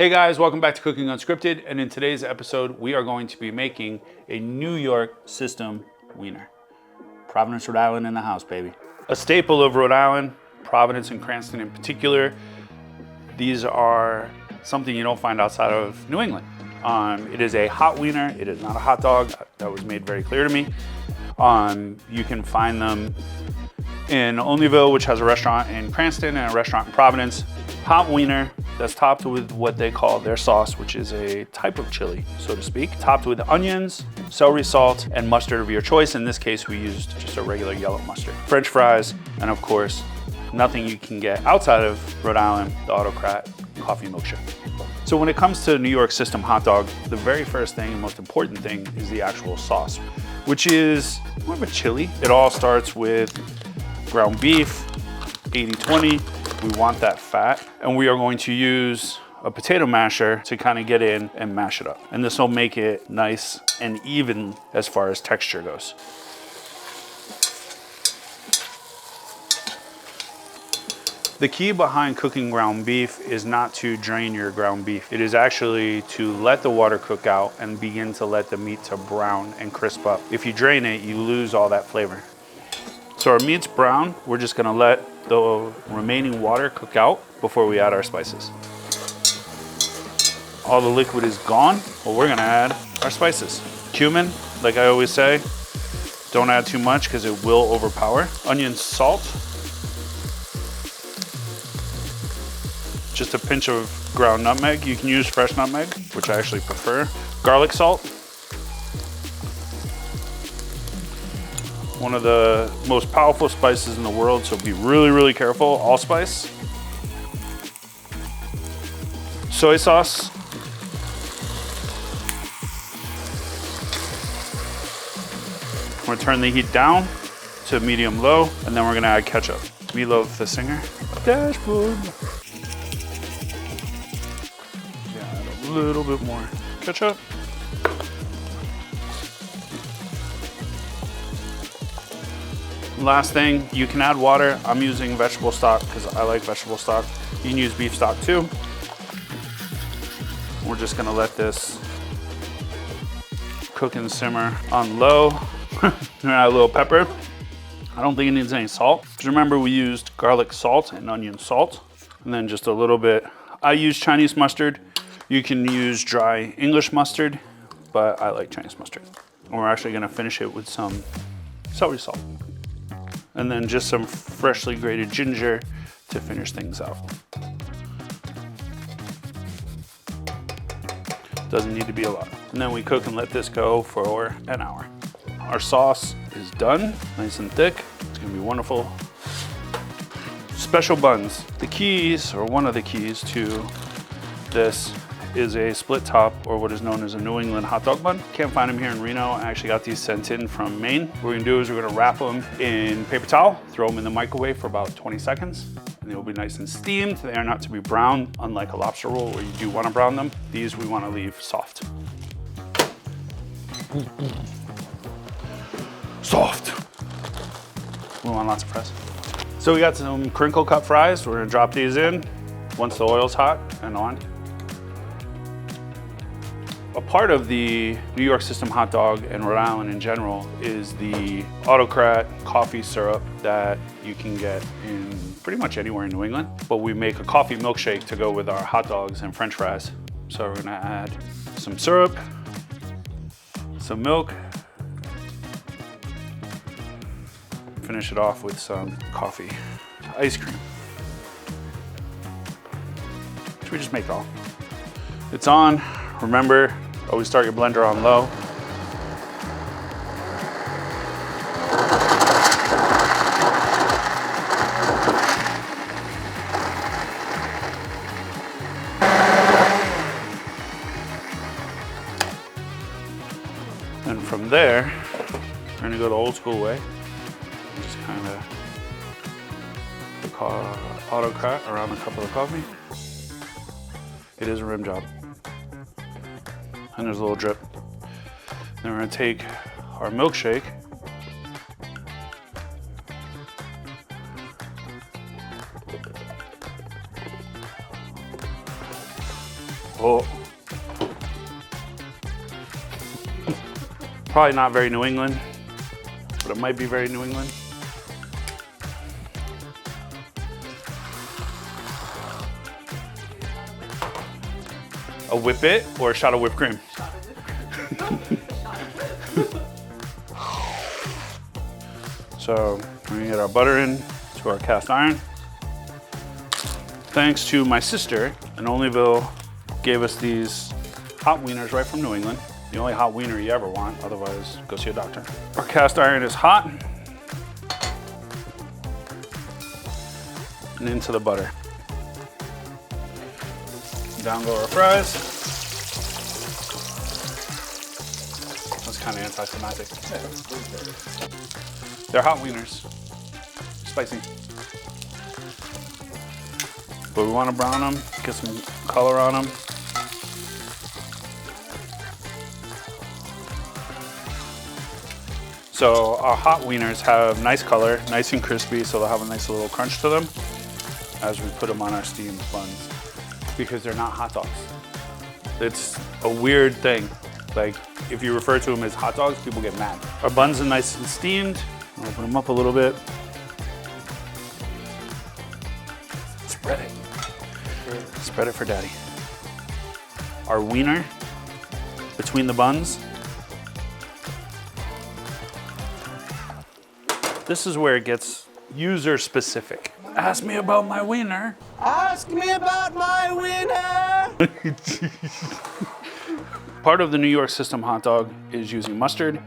Hey guys, welcome back to Cooking Unscripted, and in today's episode we are going to be making a New York System Wiener. Providence, Rhode Island in the house, baby. A staple of Rhode Island, Providence and Cranston in particular. These are something you don't find outside of New England. It is a hot wiener, it is not a hot dog. That was made very clear to me. You can find them in Olneyville, which has a restaurant in Cranston and a restaurant in Providence. Hot wiener that's topped with what they call their sauce, which is a type of chili, so to speak. Topped with onions, celery salt, and mustard of your choice. In this case, we used just a regular yellow mustard. French fries, and of course, nothing you can get outside of Rhode Island, the Autocrat coffee milkshake. So when it comes to New York System hot dog, the very first thing and most important thing is the actual sauce, which is more of a chili. It all starts with ground beef, 80-20. We want that fat, and we are going to use a potato masher to kind of get in and mash it up. And this will make it nice and even as far as texture goes. The key behind cooking ground beef is not to drain your ground beef. It is actually to let the water cook out and begin to let the meat to brown and crisp up. If you drain it, you lose all that flavor. So our meat's brown. We're just gonna let the remaining water cook out before we add our spices. All the liquid is gone. Well, we're gonna add our spices. Cumin, like I always say, don't add too much because it will overpower. Onion, salt. Just a pinch of ground nutmeg. You can use fresh nutmeg, which I actually prefer. Garlic salt. One of the most powerful spices in the world, so be really, really careful. Allspice. Soy sauce. We're gonna turn the heat down to medium-low, and then we're gonna add ketchup. Meatloaf, the singer. Dashboard. Yeah, add a little bit more ketchup. Last thing, you can add water. I'm using vegetable stock because I like vegetable stock. You can use beef stock too. We're just gonna let this cook and simmer on low. Add a little pepper. I don't think it needs any salt. Because remember, we used garlic salt and onion salt. And then just a little bit. I use Chinese mustard. You can use dry English mustard, but I like Chinese mustard. And we're actually gonna finish it with some celery salt. And then just some freshly grated ginger to finish things out. Doesn't need to be a lot. And then we cook and let this go for an hour. Our sauce is done, nice and thick. It's gonna be wonderful. Special buns. The keys, or one of the keys to this, is a split top, or what is known as a New England hot dog bun. Can't find them here in Reno. I actually got these sent in from Maine. What we're gonna do is we're gonna wrap them in paper towel, throw them in the microwave for about 20 seconds, and they will be nice and steamed. They are not to be browned, unlike a lobster roll where you do wanna brown them. These we wanna leave soft. Soft. We want lots of fries. So we got some crinkle cut fries. We're gonna drop these in once the oil's hot and on. A part of the New York System hot dog and Rhode Island in general is the Autocrat coffee syrup that you can get in pretty much anywhere in New England. But we make a coffee milkshake to go with our hot dogs and French fries. So we're gonna add some syrup, some milk, finish it off with some coffee ice cream. Should we just make it all? It's on. Remember, always start your blender on low. And from there, we're gonna go the old school way. Just kind of the Autocrat around a cup of the coffee. It is a rim job. And there's a little drip. Then we're gonna take our milkshake Oh. Probably not very New England, but it might be very New England. A whippet or a shot of whipped cream? So we're gonna get our butter in to our cast iron. Thanks to my sister in Olneyville, gave us these hot wieners right from New England. The only hot wiener you ever want, otherwise go see a doctor. Our cast iron is hot. And into the butter. Down go our fries. That's kind of anticlimactic. They're hot wieners, spicy. But we want to brown them, get some color on them. So our hot wieners have nice color, nice and crispy, so they'll have a nice little crunch to them as we put them on our steamed buns, because they're not hot dogs. It's a weird thing. Like, if you refer to them as hot dogs, people get mad. Our buns are nice and steamed. I'll open them up a little bit. Spread it. Spread it for daddy. Our wiener between the buns. This is where it gets user specific. Ask me about my wiener. Ask me about my wiener. Part of the New York System hot dog is using mustard.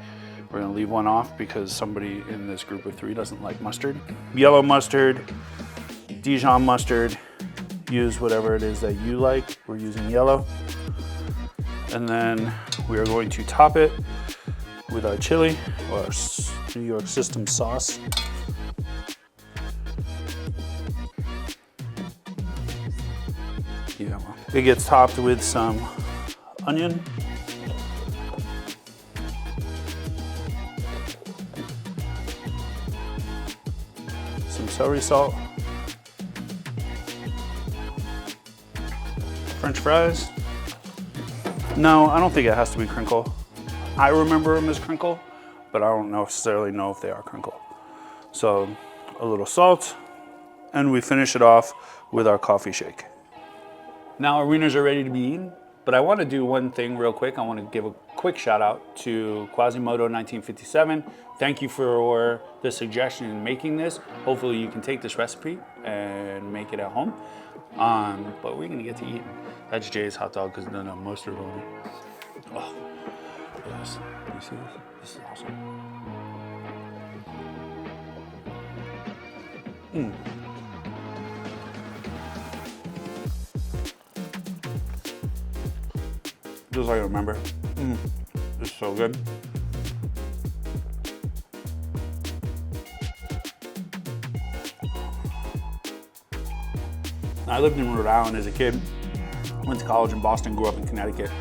We're gonna leave one off because somebody in this group of 3 doesn't like mustard. Yellow mustard, Dijon mustard, use whatever it is that you like. We're using yellow. And then we are going to top it with our chili, or our New York System sauce. Yeah, well, it gets topped with some onion. Some celery salt. French fries. No, I don't think it has to be crinkle. I remember them as crinkle, but I don't necessarily know if they are crinkle. So a little salt, and we finish it off with our coffee shake. Now our wieners are ready to be eaten, but I want to do one thing real quick. I want to give a quick shout out to Quasimodo 1957. Thank you for the suggestion in making this. Hopefully you can take this recipe and make it at home. But we're gonna get to eat. That's Jay's hot dog because there's no mustard on it. Oh, yes. You see this? This is awesome. Just like I remember. It's so good. I lived in Rhode Island as a kid, went to college in Boston, grew up in Connecticut.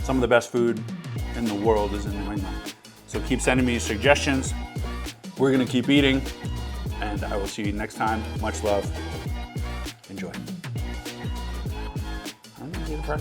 Some of the best food in the world is in New England. So keep sending me suggestions. We're gonna keep eating, and I will see you next time. Much love. Enjoy. I'm gonna get a fry.